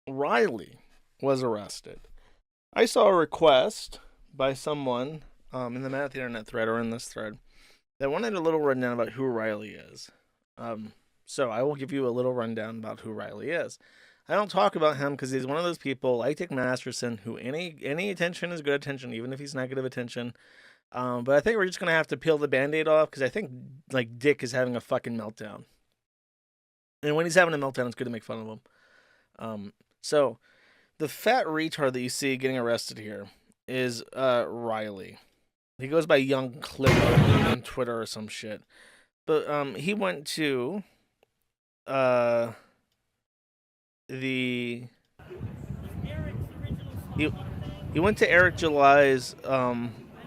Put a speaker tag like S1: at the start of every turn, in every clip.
S1: Riley was arrested. I saw a request by someone in the Math Internet thread or in this thread that wanted a little rundown about who Riley is. Um, so I will give you a little rundown about who Riley is. I don't talk about him because he's one of those people like Dick Masterson who any attention is good attention, even if he's negative attention. But I think we're just gonna have to peel the band-aid off because I think like Dick is having a fucking meltdown, and when he's having a meltdown, it's good to make fun of him. So the fat retard that you see getting arrested here is Riley. He goes by Young Clipper on Twitter or some shit. But he went to uh the he, he went to Eric July's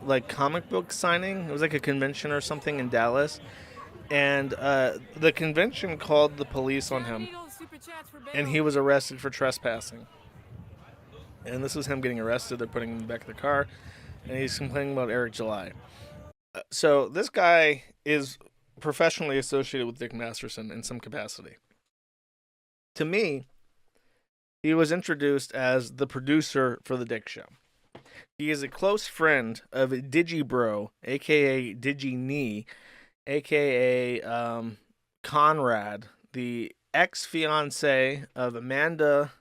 S1: like comic book signing. It was like a convention or something in Dallas, and the convention called the police on him, and he was arrested for trespassing. And this was him getting arrested. They're putting him in the back of the car, and he's complaining about Eric July. So this guy is professionally associated with Dick Masterson in some capacity. To me, he was introduced as the producer for the Dick Show. He is a close friend of Digibro, aka DigiKnee, aka Conrad, the ex fiance of Amanda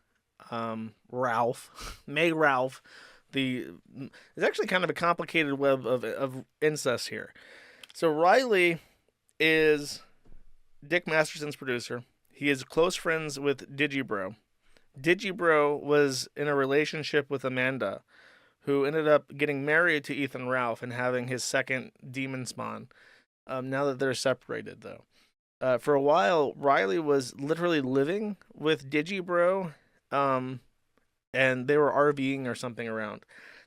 S1: Ralph, May Ralph. It's actually kind of a complicated web of incest here. So Riley is Dick Masterson's producer. He is close friends with Digibro. Digibro was in a relationship with Amanda, who ended up getting married to Ethan Ralph and having his second demon spawn. Now that they're separated, though. For a while, Riley was literally living with Digibro, and they were RVing or something around.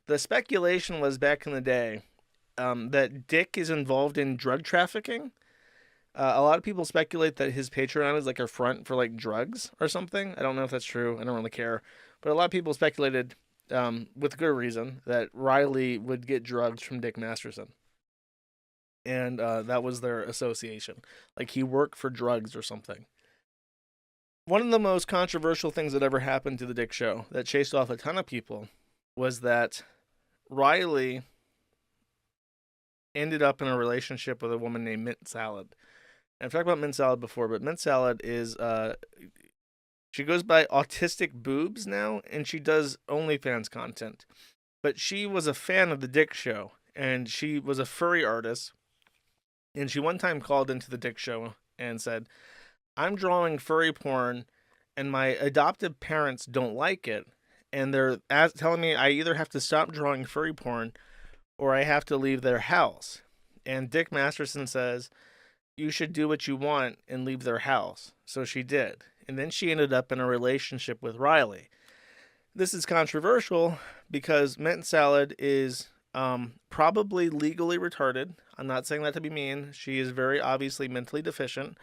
S1: The speculation was back in the day that Dick is involved in drug trafficking. A lot of people speculate that his Patreon is like a front for like drugs or something. I don't know if that's true. I don't really care. But a lot of people speculated, with good reason, that Riley would get drugs from Dick Masterson. And that was their association. Like he worked for drugs or something. One of the most controversial things that ever happened to the Dick Show that chased off a ton of people was that Riley ended up in a relationship with a woman named Mint Salad. And I've talked about Mint Salad before, but Mint Salad is she goes by Autistic Boobs now, and she does OnlyFans content. But she was a fan of the Dick Show, and she was a furry artist. And she one time called into the Dick Show and said, I'm drawing furry porn, and my adoptive parents don't like it. And they're telling me I either have to stop drawing furry porn or I have to leave their house. And Dick Masterson says, you should do what you want and leave their house. So she did. And then she ended up in a relationship with Riley. This is controversial because Mint Salad is probably legally retarded. I'm not saying that to be mean. She is very obviously mentally deficient.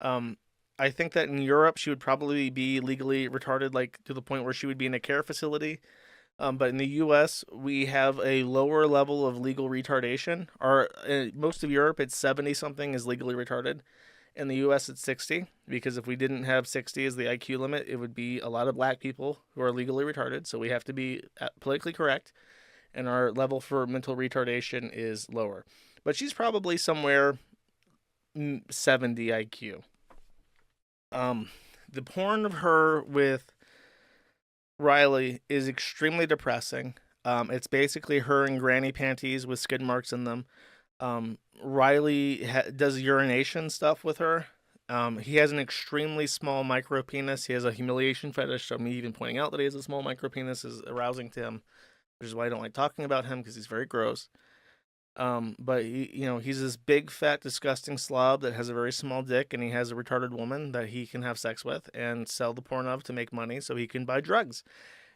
S1: I think that in Europe she would probably be legally retarded, like to the point where she would be in a care facility. But in the U.S., we have a lower level of legal retardation. Most of Europe, it's 70 something is legally retarded. In the U.S., it's 60, because if we didn't have 60 as the IQ limit, it would be a lot of black people who are legally retarded. So we have to be politically correct, and our level for mental retardation is lower. But she's probably somewhere 70 IQ. The porn of her with Riley is extremely depressing. It's basically her in granny panties with skid marks in them. Riley does urination stuff with her. He has an extremely small micro penis. He has a humiliation fetish, so me even pointing out that he has a small micro penis is arousing to him, which is why I don't like talking about him, because he's very gross. But he's this big, fat, disgusting slob that has a very small dick, and he has a retarded woman that he can have sex with and sell the porn of to make money so he can buy drugs.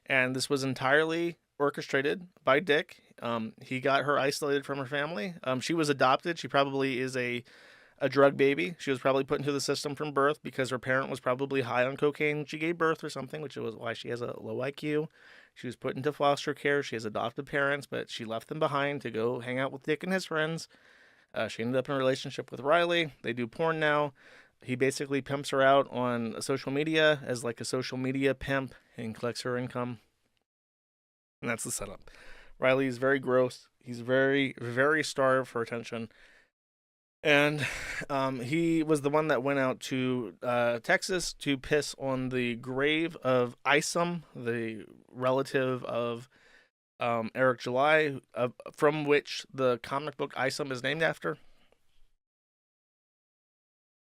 S1: And this was entirely orchestrated by Dick. He got her isolated from her family. She was adopted. She probably is a drug baby. She was probably put into the system from birth because her parent was probably high on cocaine when she gave birth or something, which was why she has a low IQ. She was put into foster care. She has adopted parents, but she left them behind to go hang out with Dick and his friends. She ended up in a relationship with Riley. They do porn now. He basically pimps her out on social media as like a social media pimp and collects her income. And that's the setup. Riley is very gross. He's very, very starved for attention. And he was the one that went out to Texas to piss on the grave of Isom, the relative of Eric July, from which the comic book Isom is named after.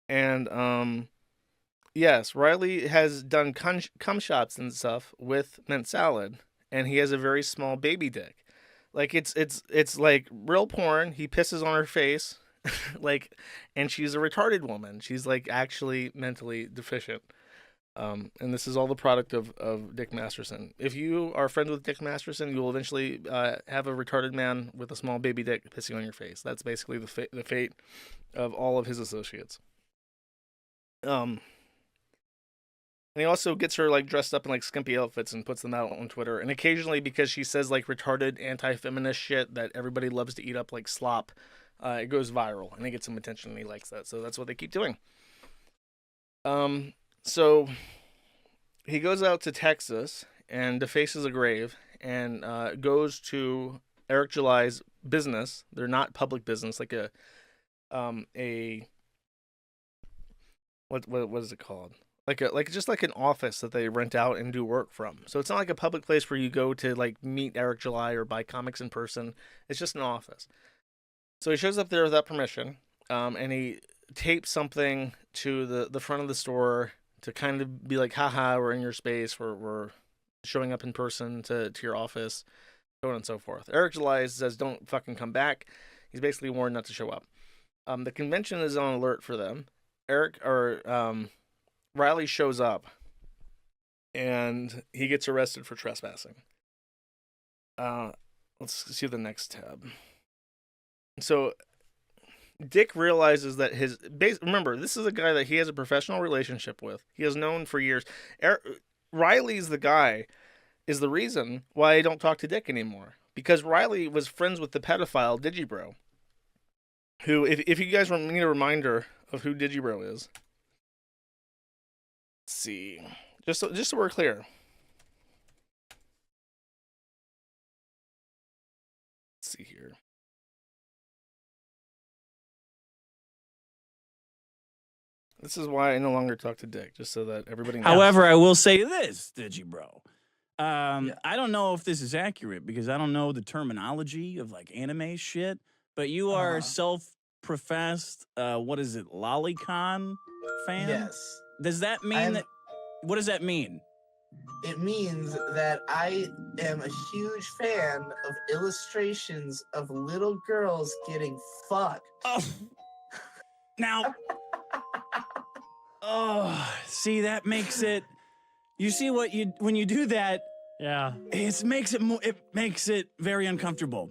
S1: And yes, Riley has done cum shots and stuff with mint salad, and he has a very small baby dick. Like it's like real porn. He pisses on her face, like, and she's a retarded woman. She's like actually mentally deficient. And this is all the product of Dick Masterson. If you are friends with Dick Masterson, you will eventually have a retarded man with a small baby dick pissing on your face. That's basically the fate of all of his associates. And he also gets her like dressed up in like skimpy outfits and puts them out on Twitter. And occasionally, because she says like retarded anti-feminist shit that everybody loves to eat up like slop, it goes viral and it gets some attention and he likes that. So that's what they keep doing. So he goes out to Texas and defaces a grave and goes to Eric July's business. They're not public business, like a what is it called? Like just like an office that they rent out and do work from. So it's not like a public place where you go to like meet Eric July or buy comics in person. It's just an office. So he shows up there without permission, and he tapes something to the front of the store to kind of be like, haha, we're in your space, we're showing up in person to your office, so on and so forth. Eric July says, don't fucking come back. He's basically warned not to show up. The convention is on alert for them. Riley shows up, and he gets arrested for trespassing. Let's see the next tab. So Dick realizes that remember, this is a guy that he has a professional relationship with. He has known for years. Riley's the guy, is the reason why I don't talk to Dick anymore. Because Riley was friends with the pedophile Digibro. Who, if you guys need a reminder of who Digibro is. Let's see. Just so we're clear. Let's see here. This is why I no longer talk to Dick, just so that everybody knows.
S2: However, I will say this, Digibro. I don't know if this is accurate because I don't know the terminology of like anime shit, but you are self-professed, what is it, lolicon fan?
S3: Yes.
S2: Does that mean that, what does that mean?
S3: It means that I am a huge fan of illustrations of little girls getting fucked.
S2: Oh. Now, see, that makes it, you see what when you do that,
S4: yeah,
S2: it makes it very uncomfortable.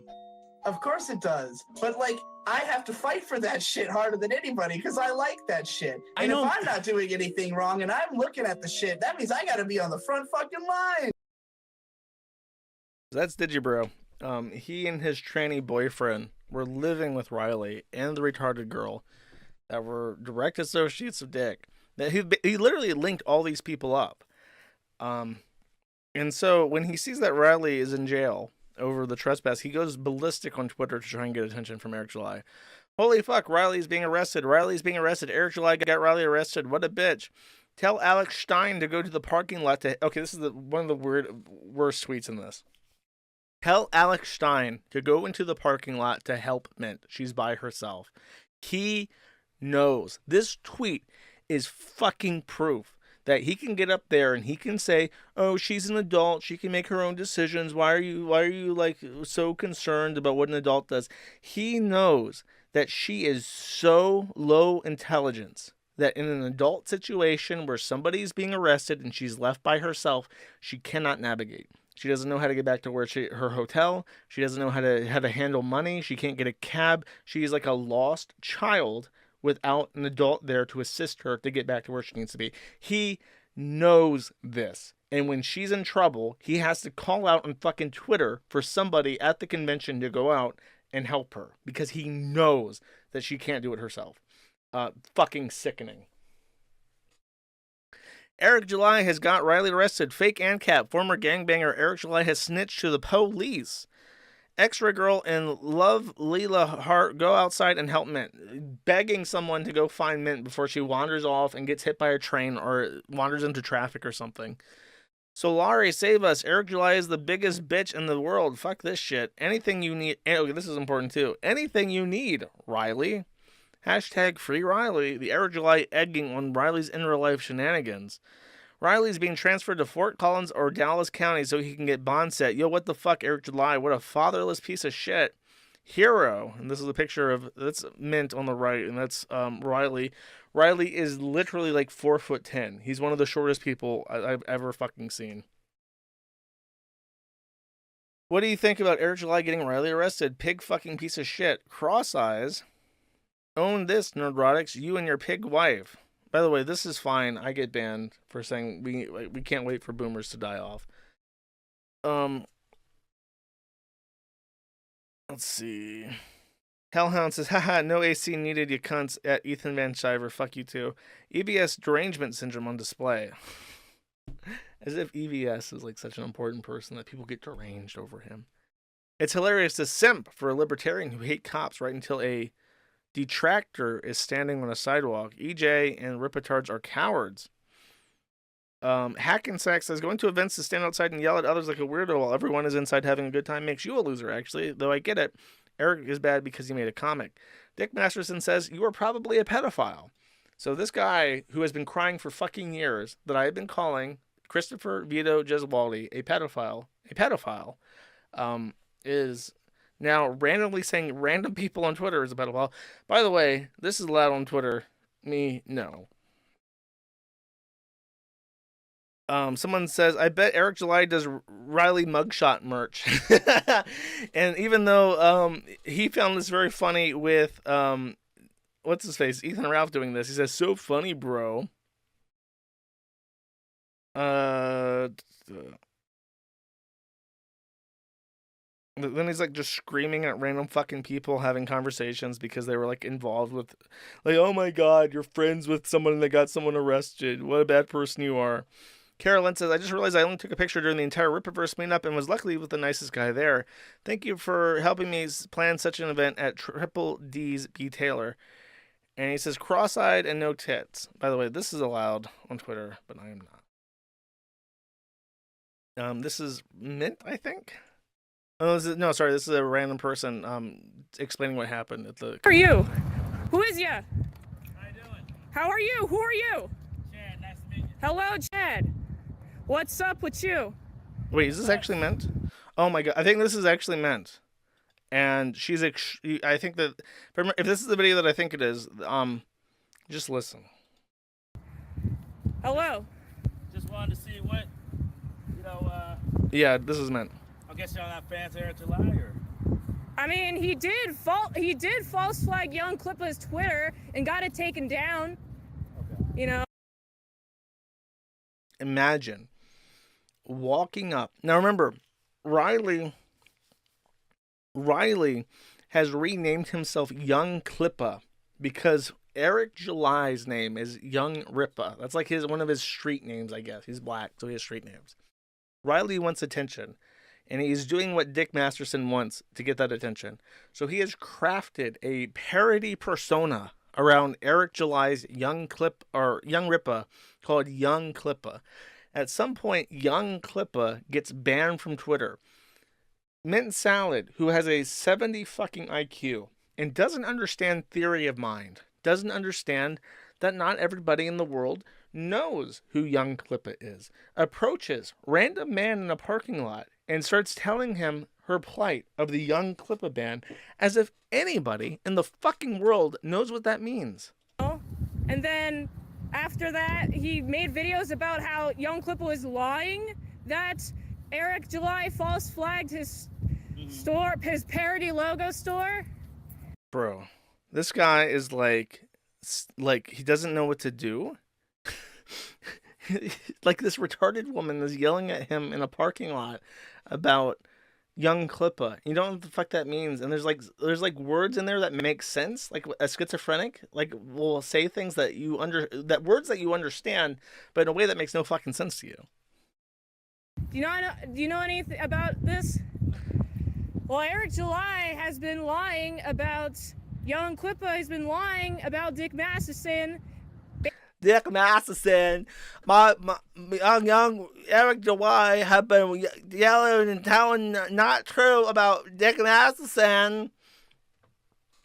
S3: Of course it does. But like, I have to fight for that shit harder than anybody because I like that shit. And if I'm not doing anything wrong and I'm looking at the shit, that means I gotta be on the front fucking line.
S1: That's Digibro. He and his tranny boyfriend were living with Riley and the retarded girl that were direct associates of Dick. That he literally linked all these people up. And so when he sees that Riley is in jail over the trespass, he goes ballistic on Twitter to try and get attention from Eric July. Holy fuck, Riley's being arrested. Riley's being arrested. Eric July got Riley arrested. What a bitch. Tell Alex Stein to go to the parking lot to... Okay, this is one of the worst tweets in this. Tell Alex Stein to go into the parking lot to help Mint. She's by herself. He knows. This tweet is fucking proof that he can get up there and he can say, oh, she's an adult, she can make her own decisions, why are you like so concerned about what an adult does? He knows that she is so low intelligence that in an adult situation where somebody's being arrested and she's left by herself, she cannot navigate. She doesn't know how to get back to her hotel. She doesn't know how to handle money. She can't get a cab. She's like a lost child without an adult there to assist her to get back to where she needs to be. He knows this. And when she's in trouble, he has to call out on fucking Twitter for somebody at the convention to go out and help her because he knows that she can't do it herself. Fucking sickening. Eric July has got Riley arrested. Fake ANCAP. Former gangbanger Eric July has snitched to the police. X-Ray Girl and Love Leela Hart go outside and help Mint, begging someone to go find Mint before she wanders off and gets hit by a train or wanders into traffic or something. Solari, save us. Eric July is the biggest bitch in the world. Fuck this shit. Anything you need. Okay, this is important too. Anything you need, Riley. Hashtag free Riley. The Eric July egging on Riley's in real life shenanigans. Riley's being transferred to Fort Collins or Dallas County so he can get bond set. Yo, what the fuck, Eric July? What a fatherless piece of shit. Hero. And this is a picture of, that's Mint on the right, and that's Riley. Riley is literally like 4'10". He's one of the shortest people I've ever fucking seen. What do you think about Eric July getting Riley arrested? Pig fucking piece of shit. Cross Eyes. Own this, Nerdrotics. You and your pig wife. By the way, this is fine. I get banned for saying we can't wait for boomers to die off. Let's see. Hellhound says, haha, no AC needed, you cunts, at Ethan Van Shiver. Fuck you too. EBS derangement syndrome on display. As if EVS is like such an important person that people get deranged over him. It's hilarious to simp for a libertarian who hate cops right until a detractor is standing on a sidewalk. EJ and Ripitards are cowards. Hackensack says, going to events to stand outside and yell at others like a weirdo while everyone is inside having a good time makes you a loser, actually. Though I get it. Eric is bad because he made a comic. Dick Masterson says, you are probably a pedophile. So this guy who has been crying for fucking years that I have been calling Christopher Vito Gesualdi a pedophile, is now randomly saying random people on Twitter is a pedophile. By the way, this is allowed on Twitter. Me, no. Someone says, I bet Eric July does Riley mugshot merch. And even though he found this very funny with, what's his face? Ethan Ralph doing this. He says, so funny, bro. Then he's like just screaming at random fucking people having conversations because they were like involved with, like, oh my god, you're friends with someone that got someone arrested. What a bad person you are. Carolyn says, I just realized I only took a picture during the entire Rippaverse meetup and was luckily with the nicest guy there. Thank you for helping me plan such an event at Triple D's B. Taylor. And he says, cross-eyed and no tits. By the way, this is allowed on Twitter, but I am not. This is Mint, I think? Oh, no, sorry, this is a random person explaining what happened at the...
S4: Who are you? Who is ya?
S5: How you doing?
S4: How are you? Who are you?
S5: Chad, nice to meet you.
S4: Hello, Chad. What's up with you?
S1: Wait, is this actually Mint? Oh my god, I think this is actually Mint. And she's, I think that, if this is the video that I think it is, just listen.
S4: Hello.
S5: Just wanted to see what,
S1: Yeah, this is Mint.
S5: I guess y'all not fans of Eric July, or?
S4: I mean, he did false flag Young Clippa's Twitter and got it taken down.
S5: Okay.
S4: You know.
S1: Imagine walking up. Now remember, Riley has renamed himself Young Clippa because Eric July's name is Young Rippa. That's like one of his street names, I guess. He's black, so he has street names. Riley wants attention, and he's doing what Dick Masterson wants to get that attention. So he has crafted a parody persona around Eric July's Young Rippa called Young Clippa. At some point, Young Clippa gets banned from Twitter. Mint Salad, who has a 70 fucking IQ and doesn't understand theory of mind, doesn't understand that not everybody in the world knows who Young Clippa is, approaches random man in a parking lot and starts telling him her plight of the Young Clippa ban as if anybody in the fucking world knows what that means.
S4: And then after that, he made videos about how Young Clippa was lying that Eric July false flagged his store, his parody logo store.
S1: Bro, this guy is like he doesn't know what to do. Like this retarded woman is yelling at him in a parking lot about young Klippa. You don't know what the fuck that means. And there's like words in there that make sense. Like a schizophrenic, like will say things that that words that you understand, but in a way that makes no fucking sense to you.
S4: Do you know anything about this? Well, Eric July has been lying about young Klippa. He's been lying about Dick Masterson.
S1: Dick Masterson, my young Eric July have been yelling and telling not true about Dick Masterson.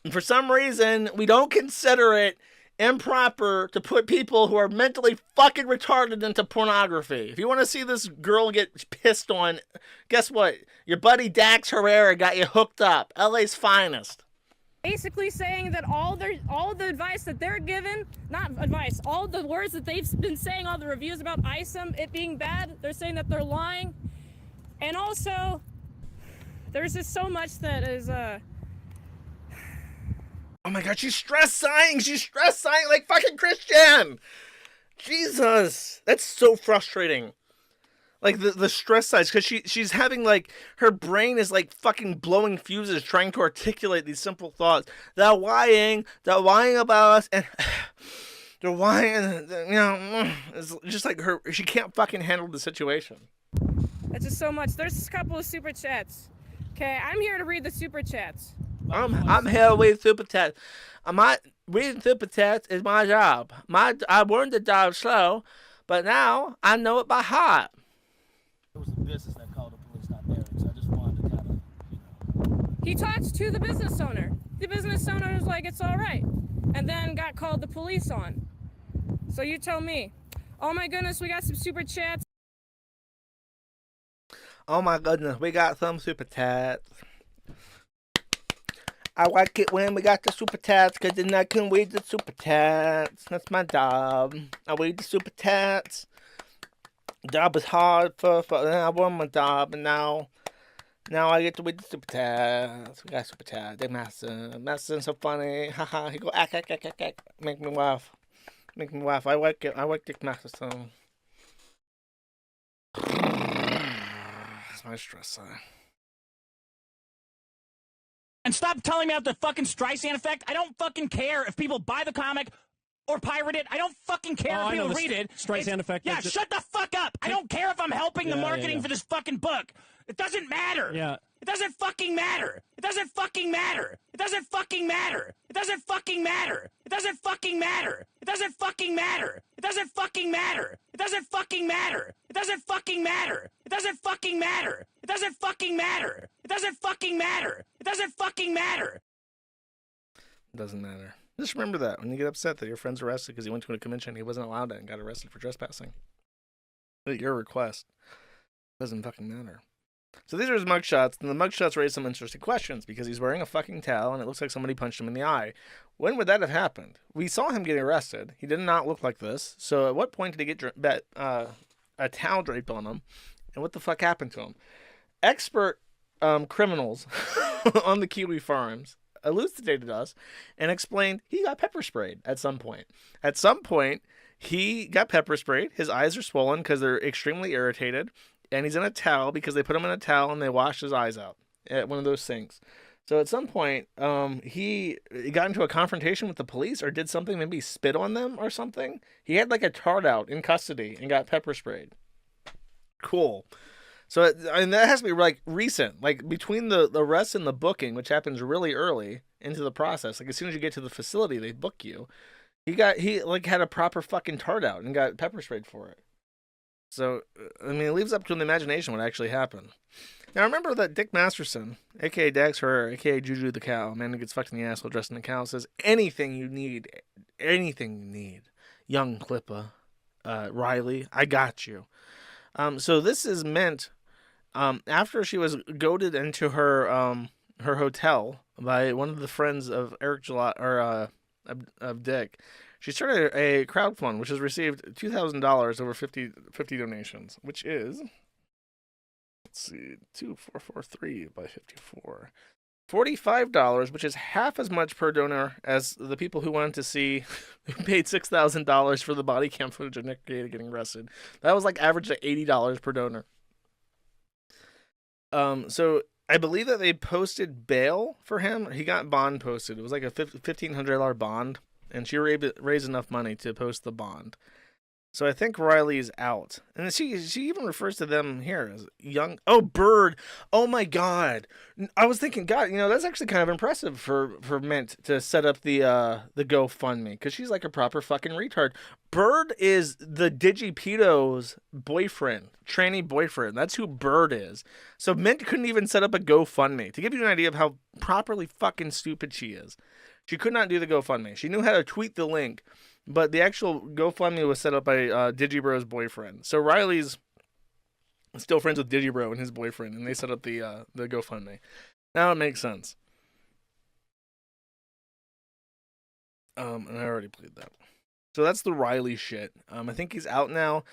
S1: And for some reason, we don't consider it improper to put people who are mentally fucking retarded into pornography. If you want to see this girl get pissed on, guess what? Your buddy Dax Herrera got you hooked up. LA's finest.
S4: Basically saying that all the advice that they're given, not advice, all the words that they've been saying, all the reviews about ISOM, it being bad, they're saying that they're lying. And also, there's just so much that is,
S1: Oh my god, she's stress sighing! She's stress sighing like fucking Christian! Jesus! That's so frustrating. Like the stress sighs, because she's having like, her brain is like fucking blowing fuses trying to articulate these simple thoughts. They're lying about us, and they're lying, you know, it's just like she can't fucking handle the situation.
S4: that's just so much. There's a couple of super chats. Okay, I'm here to read the super chats.
S1: I'm here with super chats. Reading super chats is my job. I learned the job slow, but now I know it by heart.
S5: It was the business that called the police, not Eric. So I just wanted to kind of, you know.
S4: He talked to the business owner. The business owner was like, it's all right. And then got called the police on. So you tell me. Oh my goodness, we got some super chats.
S1: Oh my goodness, we got some super chats. I like it when we got the super chats, because then I can read the super chats. That's my job. I read the super chats. Job is hard for I won my job, and now I get to read the super chats. We got super chats. They Masterson so funny. Haha, he go ack. Make me laugh. I like it. I like Dick Masterson. That's my stress sign.
S6: And stop telling me about the fucking Streisand effect. I don't fucking care if people buy the comic or pirate it. I don't fucking care if people read it.
S7: Streisand effect.
S6: Yeah, shut the fuck up. I don't care if I'm helping the marketing for this fucking book. It doesn't matter.
S7: Yeah.
S6: It doesn't fucking matter. It doesn't fucking matter. It doesn't fucking matter. It doesn't fucking matter. It doesn't fucking matter. It doesn't fucking matter. It doesn't fucking matter. It doesn't fucking matter. It doesn't fucking matter. It doesn't fucking matter. It doesn't fucking matter. It doesn't fucking matter. It doesn't fucking matter.
S1: It doesn't matter. Just remember that when you get upset that your friend's arrested because he went to a convention he wasn't allowed to and got arrested for trespassing. At your request. Doesn't fucking matter. So these are his mugshots, and the mugshots raise some interesting questions because he's wearing a fucking towel and it looks like somebody punched him in the eye. When would that have happened? We saw him getting arrested. He did not look like this. So at what point did he get a towel draped on him? And what the fuck happened to him? Expert criminals on the Kiwi farms elucidated us and explained he got pepper sprayed at some point. At some point, he got pepper sprayed. His eyes are swollen because they're extremely irritated. And he's in a towel because they put him in a towel and they washed his eyes out at one of those sinks. So at some point, he got into a confrontation with the police or did something, maybe spit on them or something. He had like a tart out in custody and got pepper sprayed. Cool. So that has to be like recent, like between the arrest and the booking, which happens really early into the process. Like as soon as you get to the facility, they book you. He had a proper fucking tart out and got pepper sprayed for it. So, I mean, it leaves up to the imagination what actually happened. Now, remember that Dick Masterson, a.k.a. Dax Herrera, a.k.a. Juju the Cow, man who gets fucked in the asshole dressed in a cow, says, anything you need, young Klippa, Riley, I got you. So this is meant, after she was goaded into her hotel by one of the friends of Eric July, or of Dick, she started a crowdfund, which has received $2,000 over 50 donations, which is, let's see, 2,443 by 54. $45, which is half as much per donor as the people who wanted to see, who paid $6,000 for the body cam footage of Nick Gata getting arrested. That was like average at $80 per donor. So I believe that they posted bail for him. He got bond posted. It was like a $1,500 bond, and she raised enough money to post the bond. So I think Riley's out. And she even refers to them here as young. Oh, Bird. Oh, my God. I was thinking, God, that's actually kind of impressive for Mint to set up the GoFundMe, because she's like a proper fucking retard. Bird is the Digipedo's boyfriend, tranny boyfriend. That's who Bird is. So Mint couldn't even set up a GoFundMe. To give you an idea of how properly fucking stupid she is, she could not do the GoFundMe. She knew how to tweet the link, but the actual GoFundMe was set up by Digibro's boyfriend. So Riley's still friends with Digibro and his boyfriend, and they set up the GoFundMe. Now it makes sense. And I already played that. So that's the Riley shit. I think he's out now.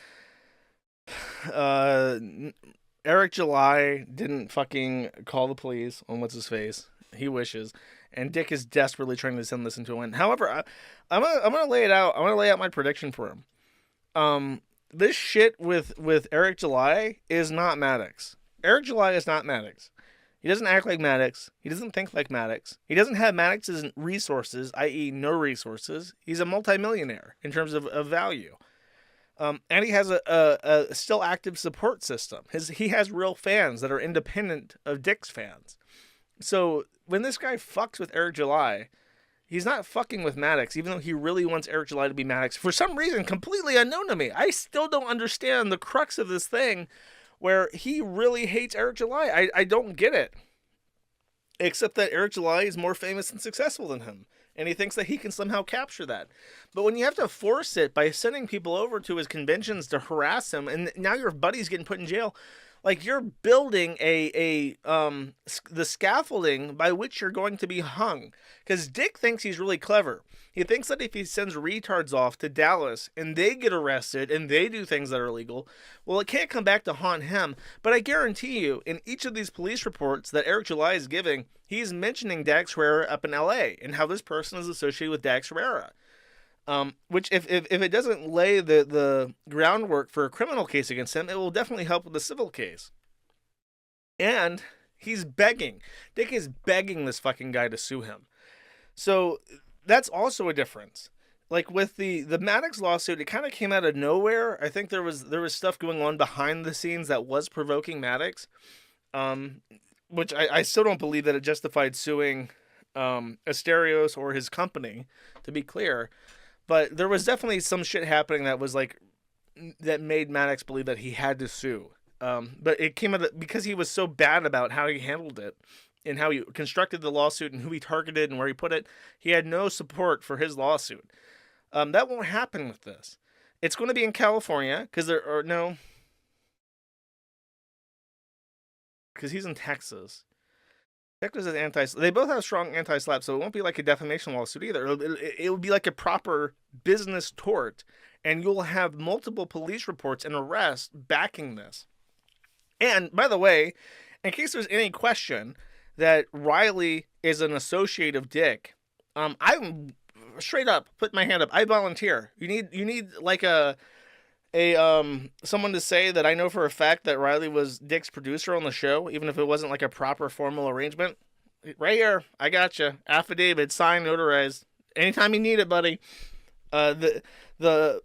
S1: Eric July didn't fucking call the police on what's his face. He wishes. And Dick is desperately trying to send this into a win. However, I'm gonna lay it out. I'm gonna lay out my prediction for him. This shit with Eric July is not Maddox. Eric July is not Maddox. He doesn't act like Maddox. He doesn't think like Maddox. He doesn't have Maddox's resources, i.e., no resources. He's a multimillionaire in terms of value. And he has a still active support system. He has real fans that are independent of Dick's fans. So when this guy fucks with Eric July, he's not fucking with Maddox, even though he really wants Eric July to be Maddox. For some reason, completely unknown to me, I still don't understand the crux of this thing where he really hates Eric July. I don't get it. Except that Eric July is more famous and successful than him, and he thinks that he can somehow capture that. But when you have to force it by sending people over to his conventions to harass him, and now your buddy's getting put in jail, like, you're building the scaffolding by which you're going to be hung. Because Dick thinks he's really clever. He thinks that if he sends retards off to Dallas and they get arrested and they do things that are illegal, well, it can't come back to haunt him. But I guarantee you, in each of these police reports that Eric July is giving, he's mentioning Dax Herrera up in LA and how this person is associated with Dax Herrera. Which, if it doesn't lay the groundwork for a criminal case against him, it will definitely help with the civil case. And he's begging. Dick is begging this fucking guy to sue him. So that's also a difference. Like with the Maddox lawsuit, it kind of came out of nowhere. I think there was stuff going on behind the scenes that was provoking Maddox, which I still don't believe that it justified suing Asterios or his company, to be clear. But there was definitely some shit happening that was like, that made Maddox believe that he had to sue. But it came out because he was so bad about how he handled it and how he constructed the lawsuit and who he targeted and where he put it. He had no support for his lawsuit. That won't happen with this. It's going to be in California because because he's in Texas. Texas is they both have strong anti-SLAPP, so it won't be like a defamation lawsuit either. It will be like a proper business tort, and you'll have multiple police reports and arrests backing this. And, by the way, in case there's any question that Riley is an associate of Dick, I'm straight up, put my hand up, I volunteer. You need like someone to say that I know for a fact that Riley was Dick's producer on the show, even if it wasn't like a proper formal arrangement. Right here, I got you. Affidavit, signed, notarized. Anytime you need it, buddy. The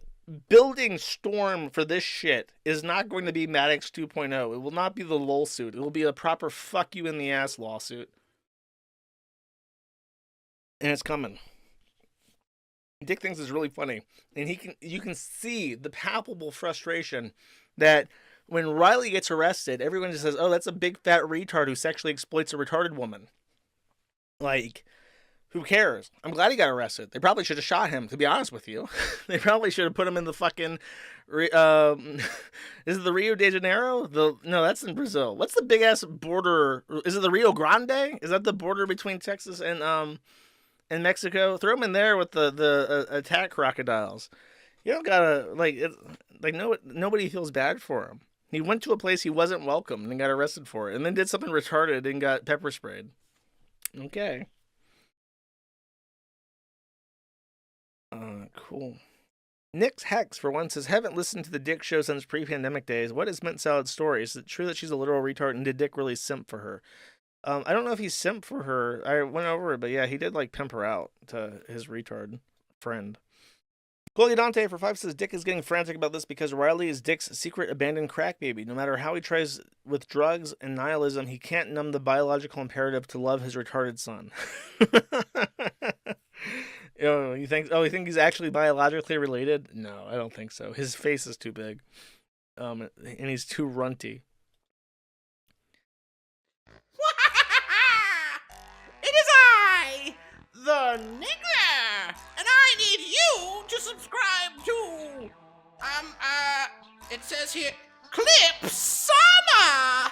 S1: building storm for this shit is not going to be Maddox 2.0. It will not be the LOL suit. It will be a proper fuck you in the ass lawsuit. And it's coming. Dick thinks it's really funny, and you can see the palpable frustration that when Riley gets arrested, everyone just says, "Oh, that's a big fat retard who sexually exploits a retarded woman." Like, who cares? I'm glad he got arrested. They probably should have shot him, to be honest with you. They probably should have put him in the fucking is it the Rio de Janeiro? No, that's in Brazil. What's the big ass border? Is it the Rio Grande? Is that the border between Texas and Mexico? Throw him in there with the attack crocodiles. You don't gotta nobody feels bad for him. He went to a place he wasn't welcome and got arrested for it, and then did something retarded and got pepper sprayed. Okay. Cool. Nick's Hex for one says, haven't listened to the Dick show since pre-pandemic days. What is Mint Salad's story? Is it true that she's a literal retard, and did Dick really simp for her? I don't know if he simped for her. I went over it, but yeah, he did like pimp her out to his retard friend. Chloe Dante for 5 says Dick is getting frantic about this because Riley is Dick's secret abandoned crack baby. No matter how he tries with drugs and nihilism, he can't numb the biological imperative to love his retarded son. You think? Oh, you think he's actually biologically related? No, I don't think so. His face is too big, and he's too runty.
S6: It is I, the nigger, and I need you to subscribe to, it says here, Clip Summer.